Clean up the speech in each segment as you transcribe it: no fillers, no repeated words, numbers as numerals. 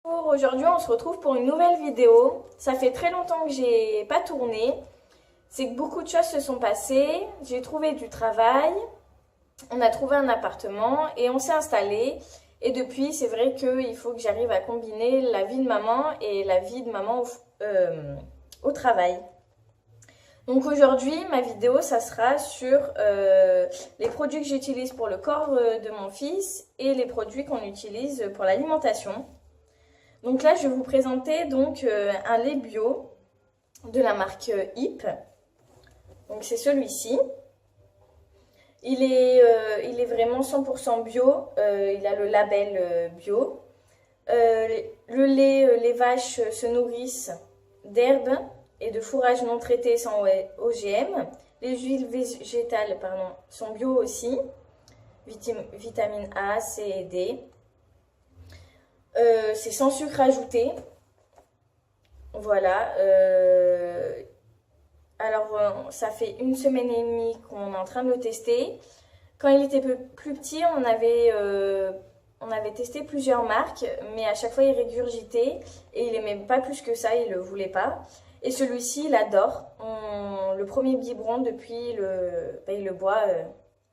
Aujourd'hui, on se retrouve pour une nouvelle vidéo. Ça fait très longtemps que j'ai pas tourné. C'est que beaucoup de choses se sont passées. J'ai trouvé du travail, on a trouvé un appartement et on s'est installé. Et depuis, c'est vrai qu'il faut que j'arrive à combiner la vie de maman et la vie de maman au travail. Donc aujourd'hui, ma vidéo, ça sera sur les produits que j'utilise pour le corps de mon fils et les produits qu'on utilise pour l'alimentation. Donc là, je vais vous présenter donc un lait bio de la marque Yp. Donc c'est celui-ci. Il est vraiment 100% bio. Il a le label bio. Les vaches se nourrissent d'herbes et de fourrage non traité sans OGM. Les huiles végétales sont bio aussi. Vitamine A, C et D. C'est sans sucre ajouté. Voilà. Alors, ça fait 1 semaine et demie qu'on est en train de le tester. Quand il était plus petit, on avait testé plusieurs marques, mais à chaque fois, il régurgitait et il n'aimait pas plus que ça, il ne le voulait pas. Et celui-ci, il adore. Le premier biberon, depuis, il le boit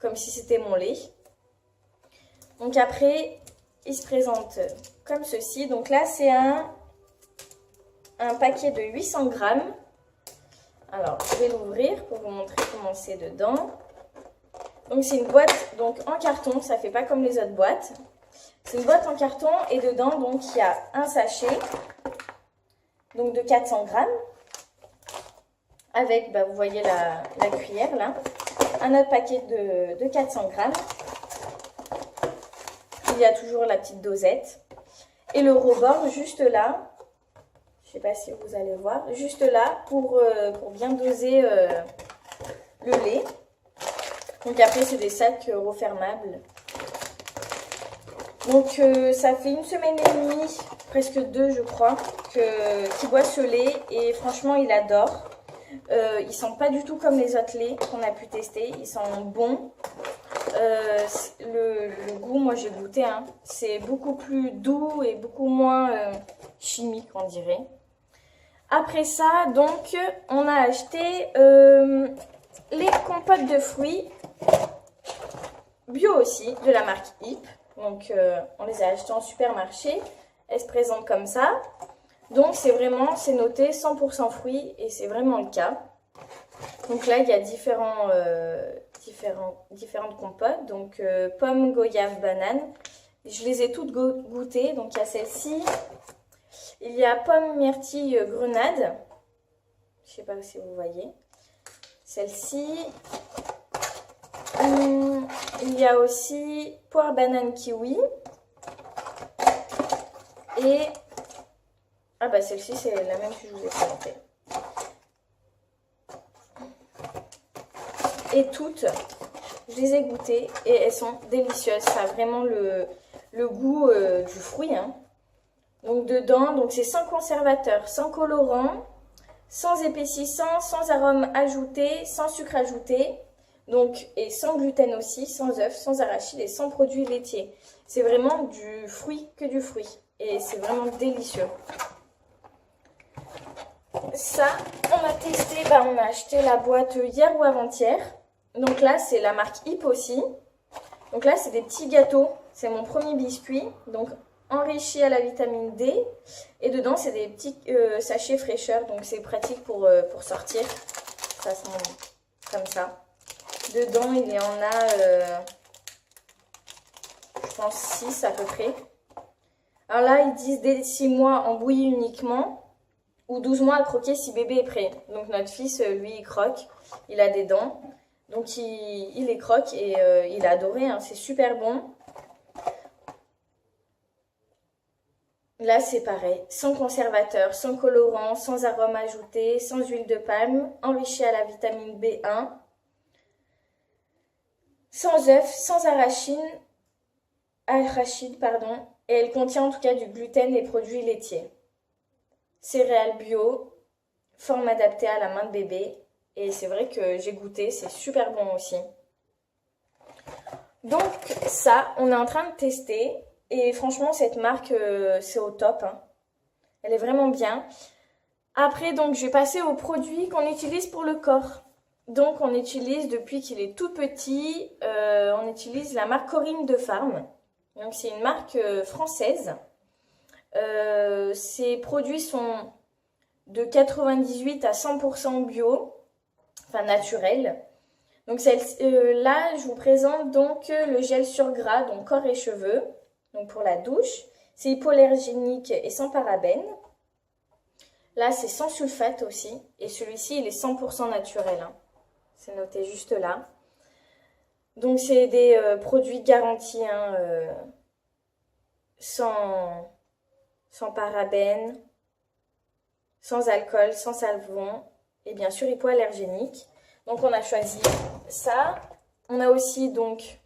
comme si c'était mon lait. Donc après, il se présente comme ceci. Donc là, c'est un paquet de 800 grammes. Alors, je vais l'ouvrir pour vous montrer comment c'est dedans. Donc, c'est une boîte donc, en carton. Ça ne fait pas comme les autres boîtes. C'est une boîte en carton et dedans, donc, il y a un sachet donc, de 400 grammes. Avec, vous voyez la cuillère là. Un autre paquet de 400 grammes. Il y a toujours la petite dosette. Et le rebord juste là. Je ne sais pas si vous allez voir. Juste là pour bien doser le lait. Donc après, c'est des sacs refermables. Donc ça fait 1 semaine et demie, presque 2 je crois, qu'il boit ce lait. Et franchement, il adore. Ils ne sentent pas du tout comme les autres laits qu'on a pu tester. Ils sont bons. Le goût, moi j'ai goûté, hein. C'est beaucoup plus doux et beaucoup moins chimique, on dirait. Après ça, donc, on a acheté les compotes de fruits bio aussi, de la marque Yp. Donc, on les a achetées en supermarché. Elles se présentent comme ça. Donc, c'est noté 100% fruits et c'est vraiment le cas. Donc là, il y a différentes compotes. Donc, pommes, goyave, banane. Je les ai toutes goûtées. Donc, il y a celle-ci. Il y a pomme, myrtille, grenade. Je ne sais pas si vous voyez. Celle-ci. Il y a aussi poire, banane, kiwi. Et celle-ci, c'est la même que je vous ai présentée. Et toutes, je les ai goûtées et elles sont délicieuses. Ça a vraiment le goût du fruit, hein. Donc dedans, c'est sans conservateur, sans colorant, sans épaississant, sans arôme ajouté, sans sucre ajouté. Donc, et sans gluten aussi, sans œufs, sans arachides et sans produits laitiers. C'est vraiment du fruit que du fruit. Et c'est vraiment délicieux. Ça, on a testé, on a acheté la boîte hier ou avant-hier. Donc là, c'est la marque Yp aussi. Donc là, c'est des petits gâteaux. C'est mon premier biscuit. Donc, enrichi à la vitamine D. Et dedans, c'est des petits sachets fraîcheur. Donc, c'est pratique pour sortir. Ça sent comme ça. Dedans, il y en a, je pense, 6 à peu près. Alors là, ils disent dès 6 mois en bouillie uniquement. Ou 12 mois à croquer si bébé est prêt. Donc, notre fils, lui, il croque. Il a des dents. Donc, il les croque et il a adoré, hein. C'est super bon. Là, c'est pareil. Sans conservateur, sans colorant, sans arôme ajouté, sans huile de palme, enrichi à la vitamine B1, sans œufs, sans arachides, et elle contient en tout cas du gluten et produits laitiers. Céréales bio, forme adaptée à la main de bébé. Et c'est vrai que j'ai goûté, c'est super bon aussi. Donc ça, on est en train de tester Et franchement, cette marque, c'est au top, hein. Elle est vraiment bien. Après, donc, je vais passer aux produits qu'on utilise pour le corps. Donc, on utilise, depuis qu'il est tout petit, on utilise la marque Corinne de Farm. Donc, c'est une marque française. Ces produits sont de 98 à 100% bio, enfin naturel. Donc, là, je vous présente donc le gel sur gras, donc corps et cheveux, donc pour la douche. C'est hypoallergénique et sans parabènes. Là, c'est sans sulfate aussi. Et celui-ci, il est 100% naturel, hein. C'est noté juste là. Donc, c'est des produits garantis, hein, sans parabènes, sans alcool, sans savon et bien sûr hypoallergénique. Donc, on a choisi ça. On a aussi donc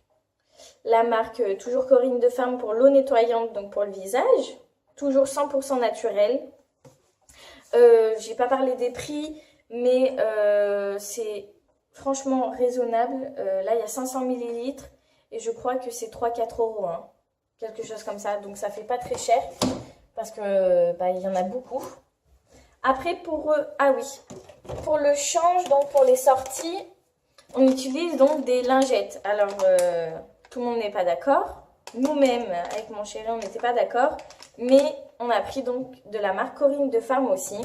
la marque toujours Corinne de Farm pour l'eau nettoyante, donc pour le visage. Toujours 100% naturel. J'ai pas parlé des prix, mais c'est franchement raisonnable. Là, il y a 500 ml et je crois que c'est 3-4 €, hein, quelque chose comme ça. Donc, ça fait pas très cher parce que il y en a beaucoup. Après, pour le change, donc pour les sorties, on utilise donc des lingettes. Alors, tout le monde n'est pas d'accord. Nous-mêmes, avec mon chéri, on n'était pas d'accord. Mais on a pris donc de la marque Corinne de Farm aussi.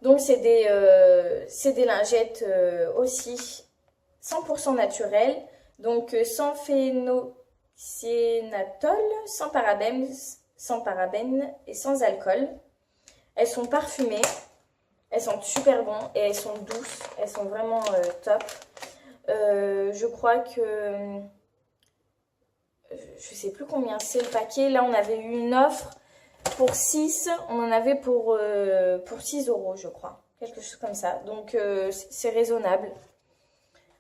Donc, c'est des lingettes aussi 100% naturelles. Donc, sans phénoxyénatol, sans parabènes et sans alcool. Elles sont parfumées. Elles sentent super bon et elles sont douces. Elles sont vraiment top. Je crois que... je sais plus combien c'est le paquet. Là, on avait eu une offre pour 6. On en avait pour 6 €, je crois. Quelque chose comme ça. Donc, c'est raisonnable.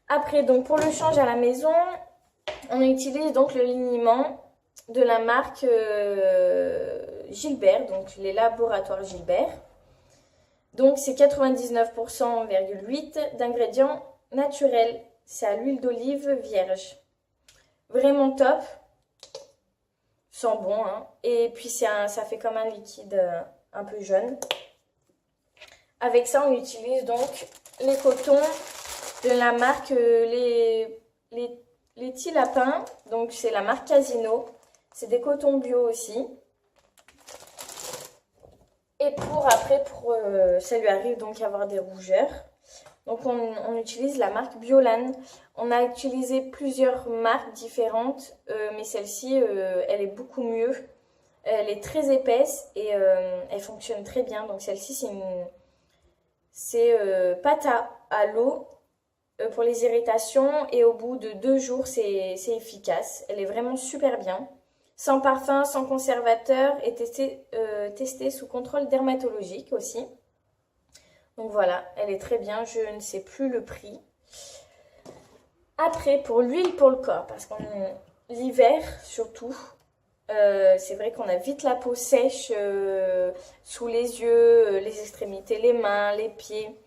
Après, donc pour le change à la maison, on utilise donc le liniment de la marque Gilbert. Donc, les laboratoires Gilbert. Donc, c'est 99,8% d'ingrédients naturels. C'est à l'huile d'olive vierge. Vraiment top. Sent bon, hein. Et puis, ça fait comme un liquide un peu jaune. Avec ça, on utilise donc les cotons de la marque les petits lapins. Donc, c'est la marque Casino. C'est des cotons bio aussi. Et ça lui arrive donc avoir des rougeurs. Donc, on utilise la marque Biolan. On a utilisé plusieurs marques différentes, mais celle-ci, elle est beaucoup mieux. Elle est très épaisse et elle fonctionne très bien. Donc, celle-ci, c'est pâte à l'eau pour les irritations. Et au bout de 2 jours, c'est efficace. Elle est vraiment super bien. Sans parfum, sans conservateur et testée sous contrôle dermatologique aussi. Donc voilà, elle est très bien, je ne sais plus le prix. Après, pour l'huile pour le corps, parce qu'on l'hiver surtout, c'est vrai qu'on a vite la peau sèche sous les yeux, les extrémités, les mains, les pieds.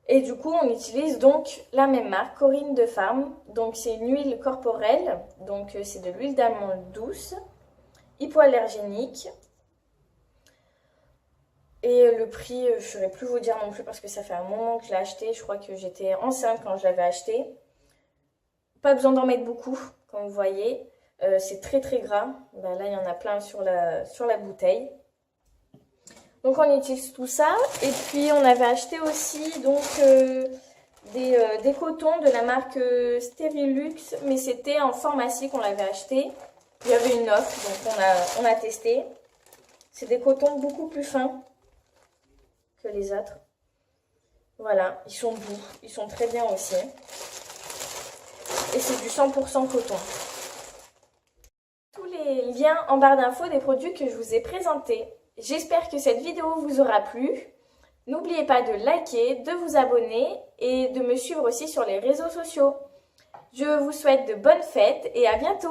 Et du coup, on utilise donc la même marque, Corinne de Farm. Donc c'est une huile corporelle, donc c'est de l'huile d'amande douce, hypoallergénique. Et le prix, je ne saurais plus vous dire non plus parce que ça fait un moment que je l'ai acheté. Je crois que j'étais enceinte quand je l'avais acheté. Pas besoin d'en mettre beaucoup, comme vous voyez. C'est très très gras. Ben là, il y en a plein sur la bouteille. Donc, on utilise tout ça. Et puis, on avait acheté aussi donc des cotons de la marque Sterilux. Mais c'était en pharmacie qu'on l'avait acheté. Il y avait une offre, donc on a testé. C'est des cotons beaucoup plus fins que les autres. Voilà, ils sont doux, ils sont très bien aussi. Et c'est du 100% coton. Tous les liens en barre d'infos des produits que je vous ai présentés. J'espère que cette vidéo vous aura plu. N'oubliez pas de liker, de vous abonner et de me suivre aussi sur les réseaux sociaux. Je vous souhaite de bonnes fêtes et à bientôt!